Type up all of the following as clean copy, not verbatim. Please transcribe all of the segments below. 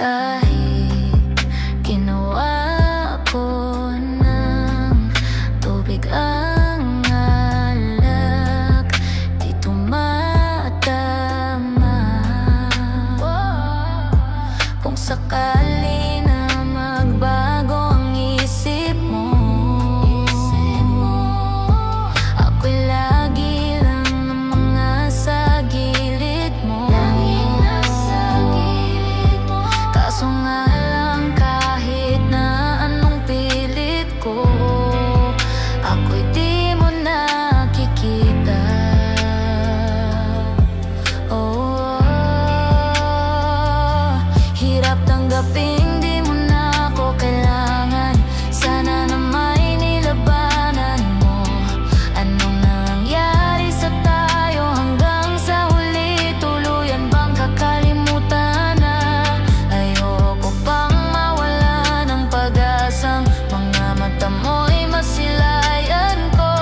Kahit ginawa ko ng tubig ang alak, di tumatama. Kung sakali na magbago ang isip mo, ako'y lagi lang ng mga sa gilid mo. Kaso nga lang, kahit na anong pilit ko, ako'y di mo nakikita. Oh, hirap tanggapin di mo na ako kailangan. Sana na may nilabanan mo. Anong nangyari sa tayo hanggang sa huli? Tuluyan bang kakalimutan na? Ayoko pang mawala ng pag-asang mga mata mo'y masilayan ko.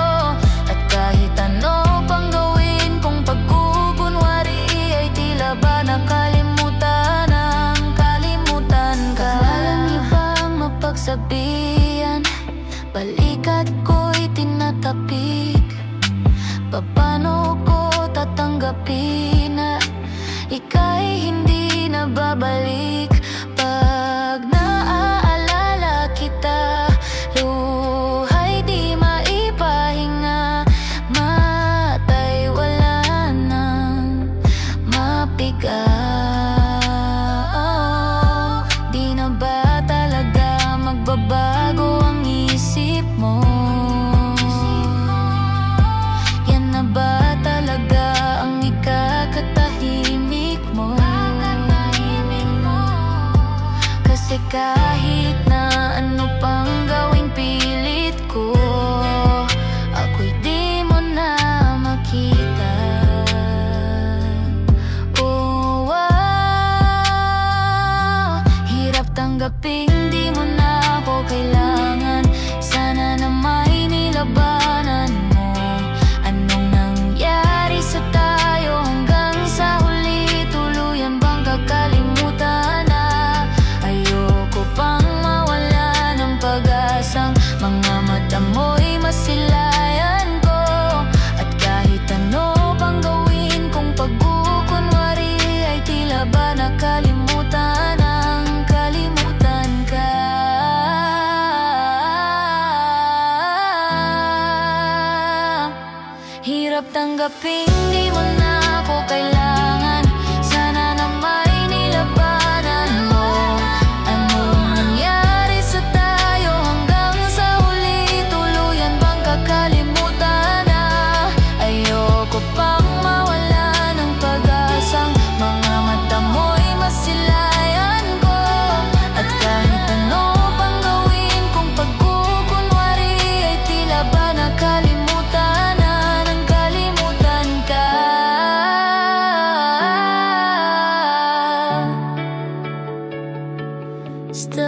At kahit ano pang gawin kong pagkukunwari, ay tila ba nakalimutan ang kalimutan ka. Walang ibang mapagsabihan, balikat ko'y tinatapik. Paano ko tatanggapin na ika'y hindi na babalik? Pag naaalala kita, luha'y di maipahinga. Mata'y wala nang mapiga. Di na ba talaga magbabago ang isip mo? Yan na ba talaga ang ikakatahimik mo? Kasi kahit na ano pang gawing pilit ko, ako'y di mo na makita. Oh, hirap tanggapin di mo na ako kailangan. Sana na may nilabanan mo. Anong nangyari sa tayo hanggang sa huli? Tuluyan bang kakalimutan na? Ayoko pang mawala ng pag-asang mga mata mo'y masilayan ko. At kahit ano pang gawin kong pagkukunwari, ay tila ba nakalimutan ang kalimutan ka. Hirap tanggapin di mo na ako kailangan. Sana na may nilabanan mo. Anong nangyari sa tayo hanggang sa huli? Tuluyan bang kakalimutan na? Ayoko pang mawala ng pag-asang mga mata mo'y masilayan ko. At kahit ano pang gawin kong pagkukunwari, ay tila ba nakalimutan na ng kalimutan ka. Sta